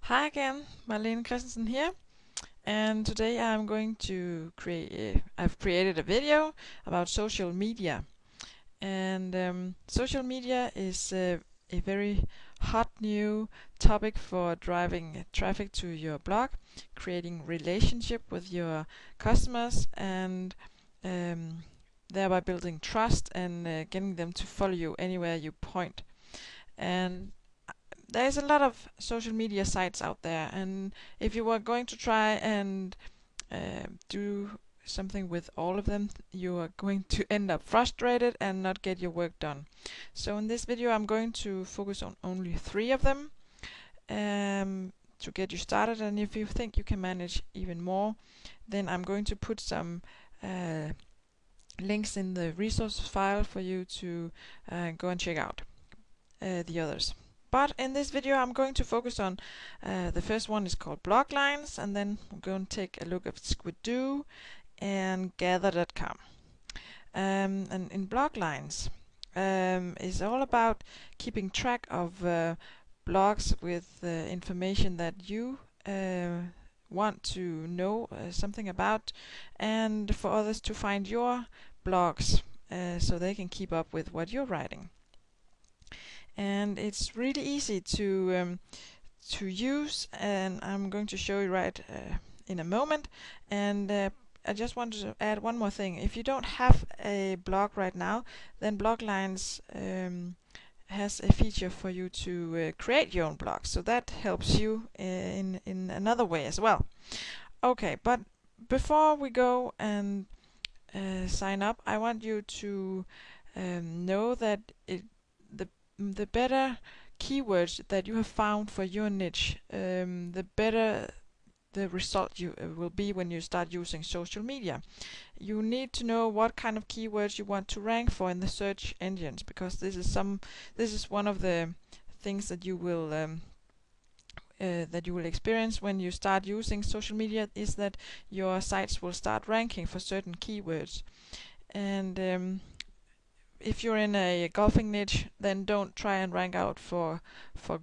Hi again, Marlene Christensen here, and today I'm going to I've created a video about social media, and social media is a very hot new topic for driving traffic to your blog, creating relationship with your customers, and um, thereby building trust and getting them to follow you anywhere you point. And there's a lot of social media sites out there, and if you were going to try and do something with all of them, you are going to end up frustrated and not get your work done. So in this video I'm going to focus on only 3 of them to get you started, and if you think you can manage even more, then I'm going to put some links in the resource file for you to go and check out the others. But in this video I'm going to focus on the first one is called Bloglines, and then I'm going to take a look at Squidoo and Gather.com. And in Bloglines is all about keeping track of blogs with information that you want to know something about, and for others to find your blogs so they can keep up with what you're writing. And it's really easy to use, and I'm going to show you right in a moment. And I just wanted to add one more thing. If you don't have a blog right now, then Bloglines has a feature for you to create your own blog, so that helps you in another way as well. Okay, but before we go and sign up, I want you to know that the better keywords that you have found for your niche, the better the result you will be when you start using social media. You need to know what kind of keywords you want to rank for in the search engines, because this is one of the things that you will experience when you start using social media, is that your sites will start ranking for certain keywords. And if you're in a golfing niche, then don't try and rank out for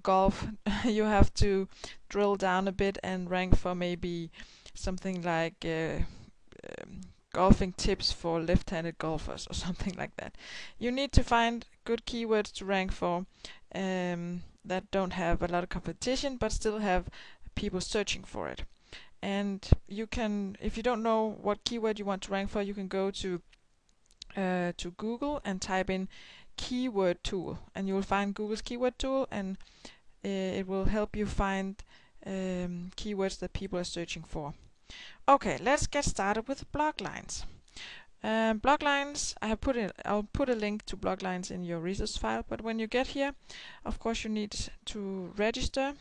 golf. You have to drill down a bit and rank for maybe something like golfing tips for left-handed golfers or something like that. You need to find good keywords to rank for that don't have a lot of competition but still have people searching for it. And you can, if you don't know what keyword you want to rank for, you can go to Google and type in keyword tool, and you will find Google's keyword tool, and it will help you find keywords that people are searching for. Okay, let's get started with Bloglines. Bloglines, I'll put a link to Bloglines in your resource file, but when you get here, of course you need to register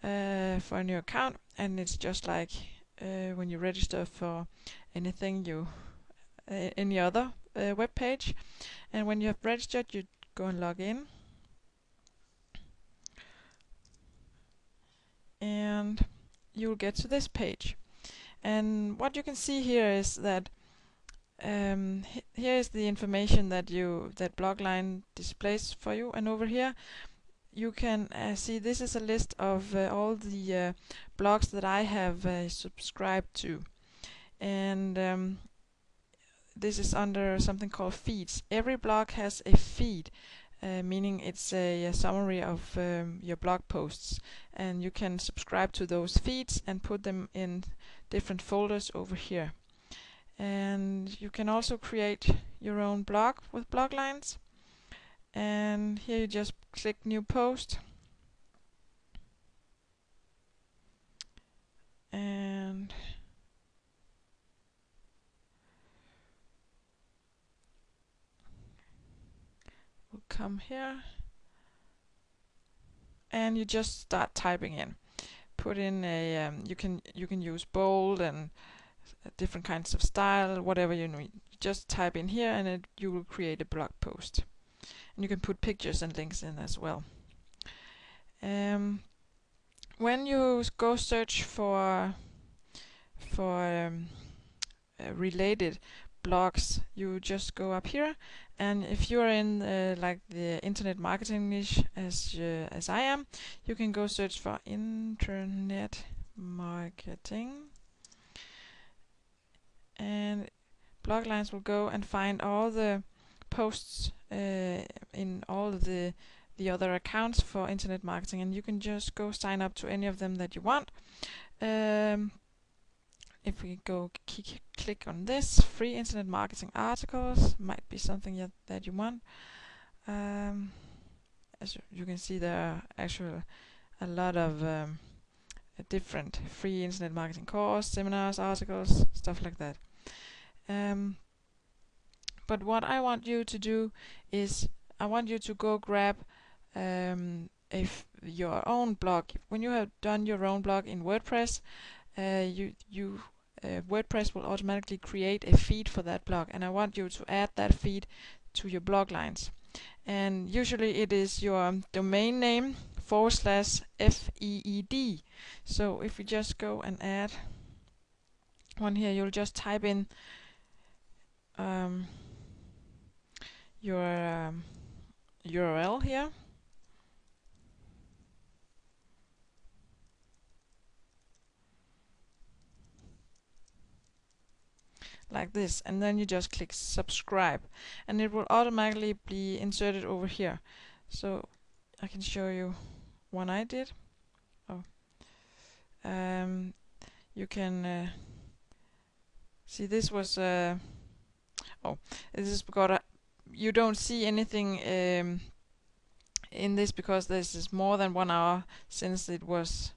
for a new account, and it's just like when you register for anything any other web page. And when you have registered, you go and log in, and you'll get to this page. And what you can see here is that here is the information that Blogline displays for you, and over here you can see this is a list of all the blogs that I have subscribed to. And this is under something called feeds. Every blog has a feed, meaning it's a summary of your blog posts, and you can subscribe to those feeds and put them in different folders over here. And you can also create your own blog with Bloglines, and here you just click new post, and we'll come here, and you just start typing in. Put in a you can use bold and different kinds of style, whatever you need. Just type in here, and you will create a blog post. And you can put pictures and links in as well. When you go search for related blogs, you just go up here, and if you're in like the internet marketing niche as I am, you can go search for internet marketing, and Bloglines will go and find all the posts in all of the other accounts for internet marketing, and you can just go sign up to any of them that you want. If we go click on this, free internet marketing articles, might be something that you want. As you can see, there are actually a lot of different free internet marketing courses, seminars, articles, stuff like that. But what I want you to do is I want you to go grab your own blog. When you have done your own blog in WordPress, WordPress will automatically create a feed for that blog, and I want you to add that feed to your Bloglines. And usually it is your domain name /FEED. So if you just go and add one here, you'll just type in your URL here. Like this, and then you just click subscribe, and it will automatically be inserted over here. So I can show you one I did. You can see this was this is because you don't see anything in this because this is more than 1 hour since it was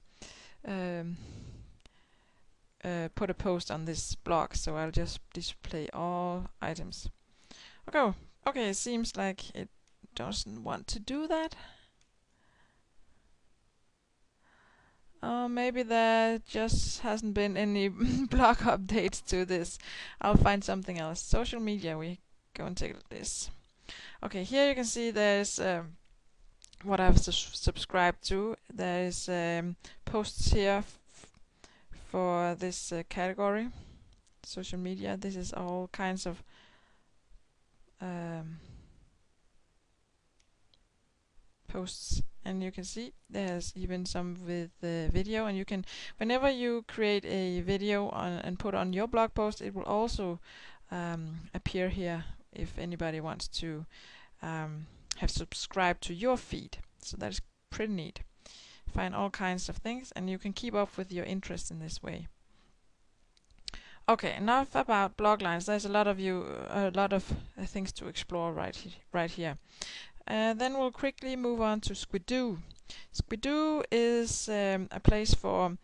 put a post on this blog, so I'll just display all items. Okay, it seems like it doesn't want to do that. Maybe there just hasn't been any blog updates to this. I'll find something else. Social media, we go and take this. Okay, here you can see there's what I've subscribed to. There's posts here for this category, social media. This is all kinds of posts, and you can see there's even some with video, and you can, whenever you create a video and put on your blog post, it will also appear here if anybody wants to have subscribed to your feed. So that is pretty neat. Find all kinds of things, and you can keep up with your interest in this way. Okay, enough about Bloglines. There's a lot of things to explore right here. Then we'll quickly move on to Squidoo. Squidoo is a place for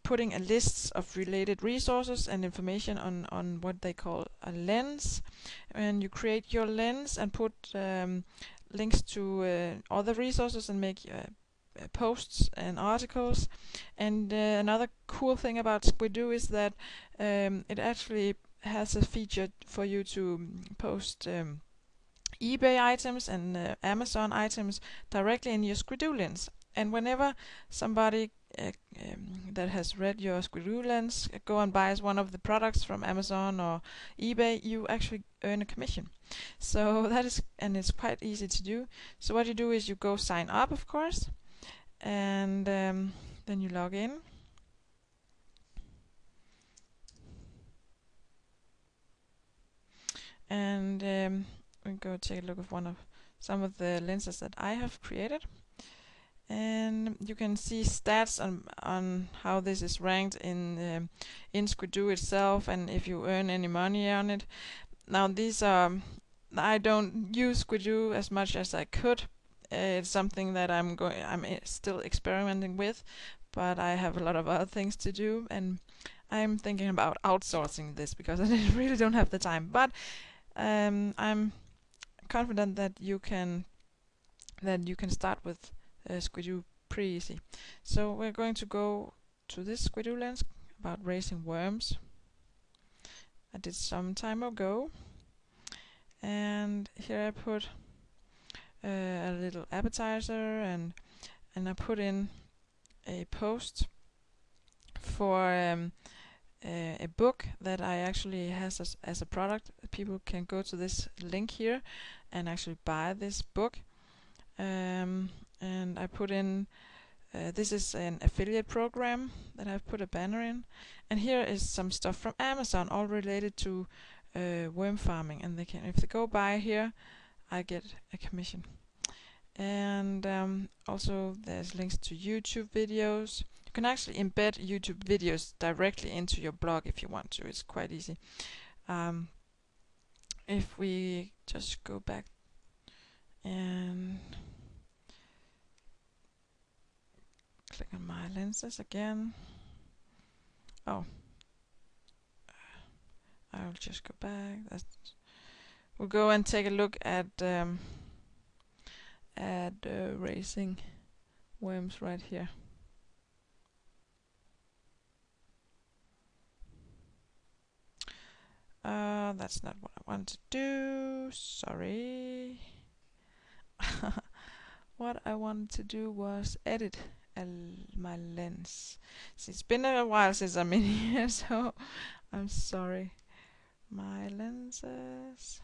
putting a list of related resources and information on what they call a lens. And you create your lens and put links to other resources and make posts and articles. And another cool thing about Squidoo is that it actually has a feature for you to post eBay items and Amazon items directly in your Squidoo lens. And whenever somebody that has read your Squidoo lens go and buys one of the products from Amazon or eBay, you actually earn a commission. So that is, and it's quite easy to do. So what you do is you go sign up, of course, and then you log in. And we go take a look at some of the lenses that I have created. And you can see stats on how this is ranked in Squidoo itself, and if you earn any money on it. Now these are, I don't use Squidoo as much as I could. It's something that I'm still experimenting with, but I have a lot of other things to do, and I'm thinking about outsourcing this because I really don't have the time. But I'm confident that you can start with Squidoo pretty easy. So we're going to go to this Squidoo lens about raising worms. I did some time ago, and here I put a little appetizer, and I put in a post for a book that I actually has as a product. People can go to this link here and actually buy this book. And I put in this is an affiliate program that I've put a banner in, and here is some stuff from Amazon, all related to worm farming. And they can, if they go buy here, I get a commission. And also there's links to YouTube videos. You can actually embed YouTube videos directly into your blog if you want to. It's quite easy. If we just go back and click on my lenses again. Oh, I'll just go back. We'll go and take a look at racing worms right here. That's not what I wanted to do. Sorry. What I wanted to do was edit my lens. See, it's been a while since I'm in here, so I'm sorry. My lenses.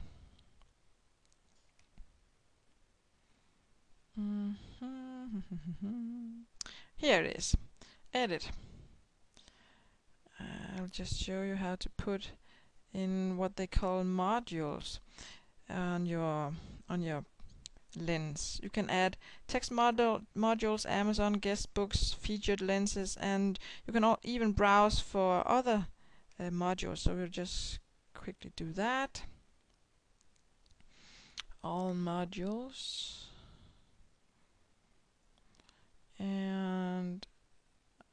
Here it is. Edit. I'll just show you how to put in what they call modules on your lens. You can add text modules, Amazon guest books, featured lenses, and you can even browse for other modules. So we'll just quickly do that. All modules, and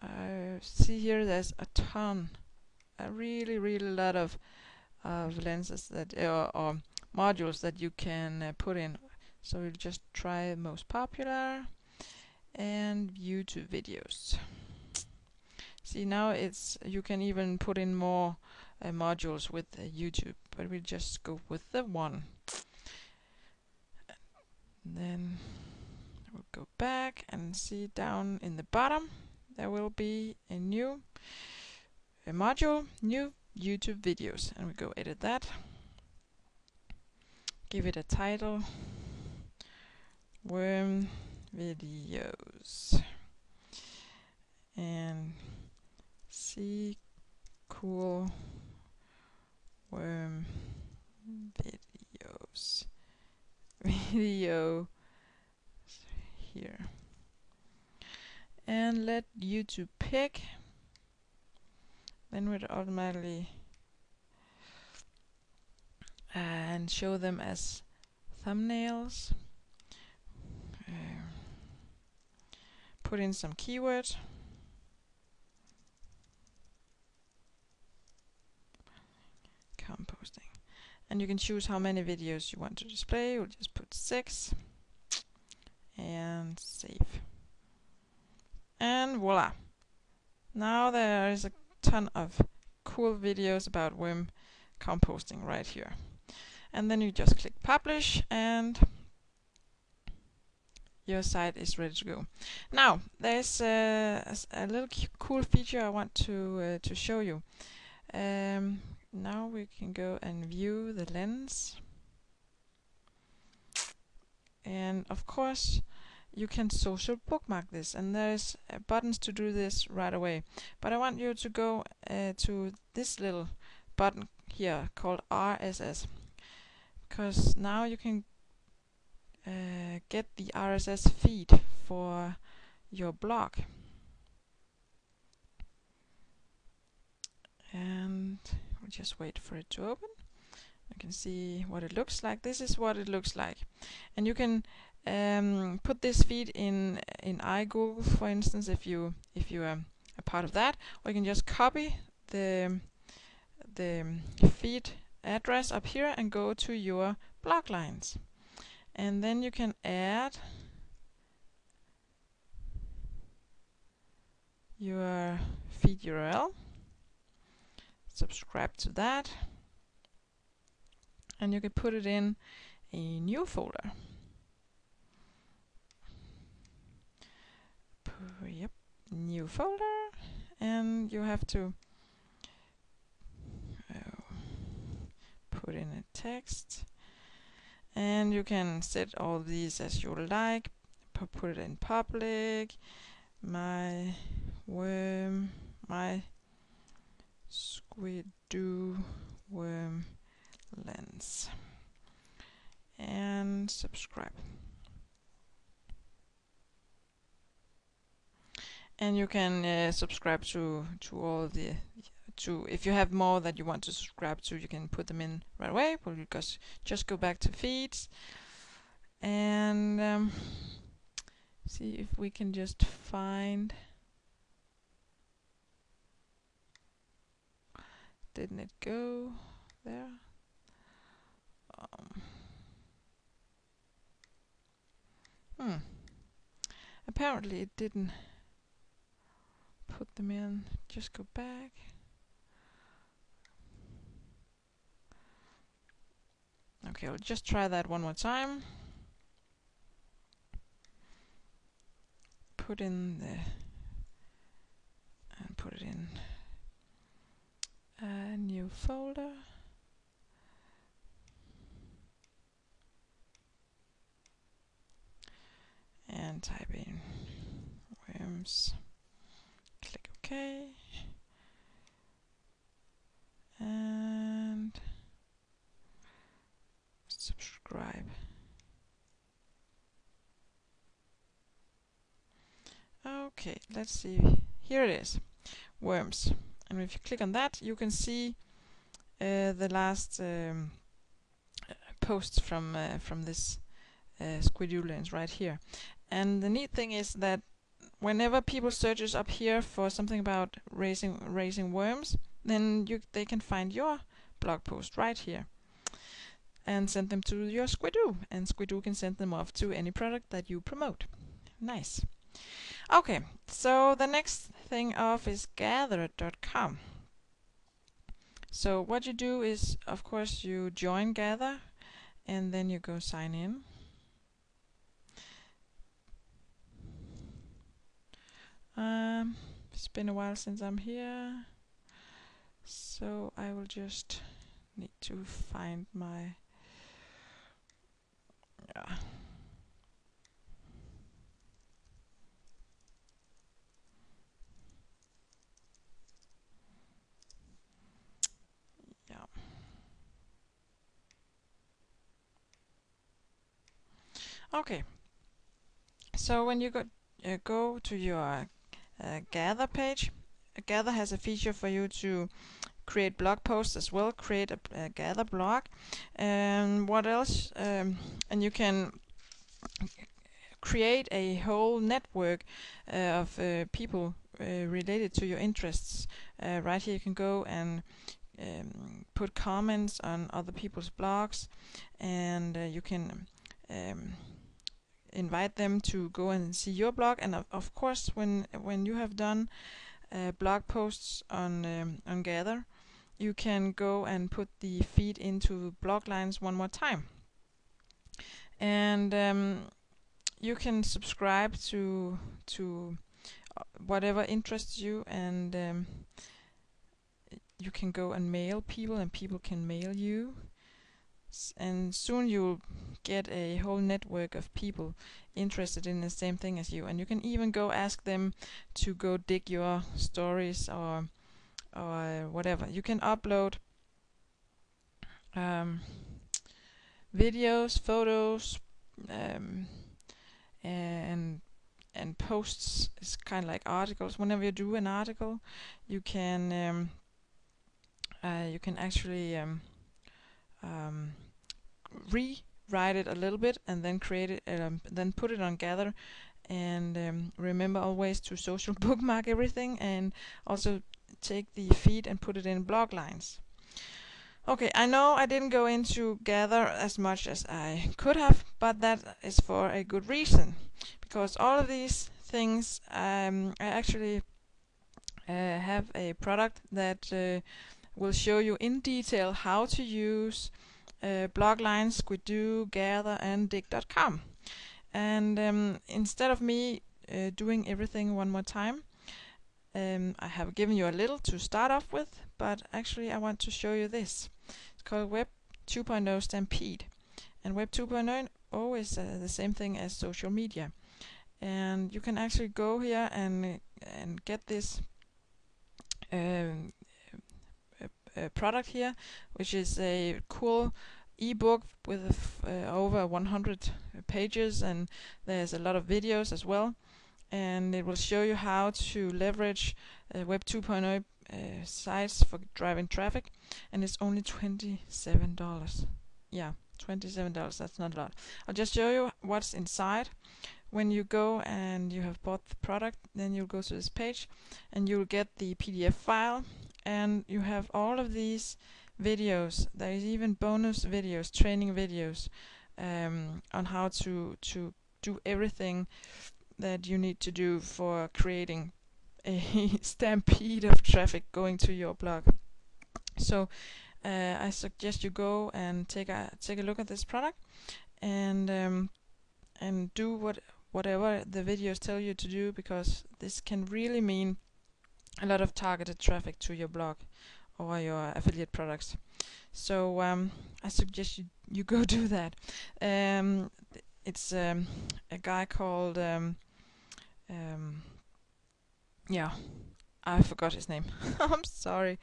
I see here there's a ton, a really lot of lenses that or modules that you can put in. So we'll just try most popular and YouTube videos. See, now it's you can even put in more modules with YouTube, but we'll just go with the one. And then we'll go back and see down in the bottom there will be a new module, new YouTube videos, and we go edit that. Give it a title, worm videos, and see cool worm videos. Video here, and let YouTube pick. Then we'd automatically and show them as thumbnails. Put in some keywords. Composting. And you can choose how many videos you want to display. We'll just put 6 and save. And voila! Now there is a ton of cool videos about worm composting right here. And then you just click publish and your site is ready to go. Now there's a little cool feature I want to show you. Now we can go and view the lens, and of course you can social bookmark this, and there's buttons to do this right away. But I want you to go to this little button here called RSS, because now you can get the RSS feed for your blog. And we'll just wait for it to open. You can see what it looks like. This is what it looks like, and you can put this feed in iGoogle, for instance, if you are a part of that, or you can just copy the feed address up here and go to your blog lines, and then you can add your feed URL, subscribe to that, and you can put it in a new folder. Yep, new folder, and you have to put in a text, and you can set all these as you like. Put it in public. My worm, my Squidoo worm lens, and subscribe. And you can subscribe to all the if you have more that you want to subscribe to, you can put them in right away. We'll just go back to feeds and see if we can just find. Didn't it go there? Apparently it didn't put them in. Just go back. Okay, I'll just try that one more time. Put in the and put it in a new folder. And type in worms. Click OK. And subscribe. Okay, let's see. Here it is, worms. And if you click on that, you can see the last posts from this Squidoo lens right here. And the neat thing is that whenever people searches up here for something about raising worms, then they can find your blog post right here and send them to your Squidoo, and Squidoo can send them off to any product that you promote. Nice. Okay, so the next thing off is Gather.com. So what you do is, of course, you join Gather, and then you go sign in. It's been a while since I'm here, so I will just need to find my Okay, so when you go to your Gather page, Gather has a feature for you to create blog posts as well, create a Gather blog. And what else? And you can create a whole network of people related to your interests. Right here you can go and put comments on other people's blogs, and you can invite them to go and see your blog. And of course, when you have done blog posts on Gather, you can go and put the feed into Bloglines one more time. And you can subscribe to whatever interests you, and you can go and mail people, and people can mail you. And soon you'll get a whole network of people interested in the same thing as you, and you can even go ask them to go dig your stories or whatever. You can upload videos, photos, and posts. It's kind of like articles. Whenever you do an article, you can actually rewrite it a little bit and then create it, then put it on Gather. And remember always to social bookmark everything, and also take the feed and put it in Bloglines. Okay, I know I didn't go into Gather as much as I could have, but that is for a good reason, because all of these things, I actually have a product that will show you in detail how to use Bloglines, Squidoo, Gather, and Digg.com. And instead of me doing everything one more time, I have given you a little to start off with, but actually I want to show you this. It's called Web 2.0 Stampede. And Web 2.0 is the same thing as social media. And you can actually go here and get this product here, which is a cool ebook with over 100 pages, and there's a lot of videos as well, and it will show you how to leverage Web 2.0 sites for driving traffic, and it's only $27. Yeah, $27, that's not a lot. I'll just show you what's inside. When you go and you have bought the product, then you'll go to this page and you'll get the PDF file, and you have all of these videos. There is even bonus videos, training videos on how to do everything that you need to do for creating a stampede of traffic going to your blog. So I suggest you go and take a look at this product and do whatever the videos tell you to do, because this can really mean a lot of targeted traffic to your blog or your affiliate products. So I suggest you go do that. It's a guy called yeah, I forgot his name. I'm sorry.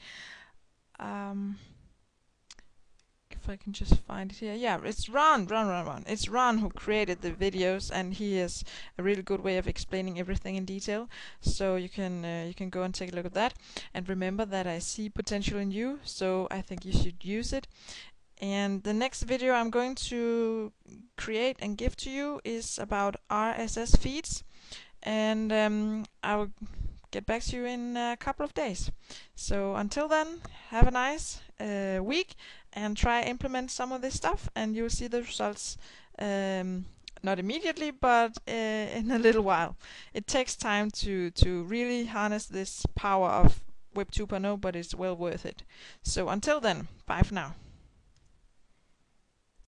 If I can just find it here. Yeah, it's Ron. It's Ron who created the videos, and he has a really good way of explaining everything in detail. So you can go and take a look at that. And remember that I see potential in you, so I think you should use it. And the next video I'm going to create and give to you is about RSS feeds, and I will get back to you in a couple of days. So until then, have a nice week and try implement some of this stuff, and you'll see the results not immediately, but in a little while. It takes time to really harness this power of Web 2.0, but it's well worth it. So until then, bye for now.